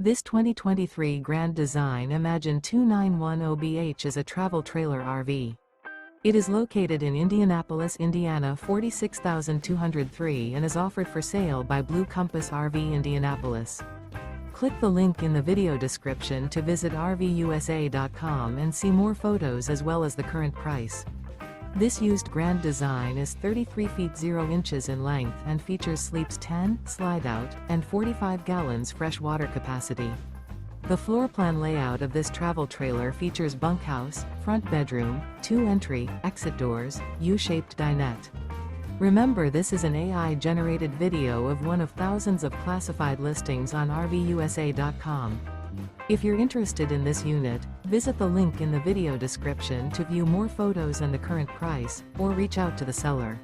This 2023 Grand Design Imagine 291OBH is a travel trailer RV. It is located in Indianapolis, Indiana 46203 and is offered for sale by Blue Compass RV Indianapolis. Click the link in the video description to visit RVUSA.com and see more photos as well as the current price. This used Grand Design is 33 feet 0 inches in length and features sleeps 10, slide-out, and 45 gallons fresh water capacity. The floor plan layout of this travel trailer features bunkhouse, front bedroom, 2 entry, exit doors, U-shaped dinette. Remember, this is an AI-generated video of one of thousands of classified listings on RVUSA.com. If you're interested in this unit, visit the link in the video description to view more photos and the current price, or reach out to the seller.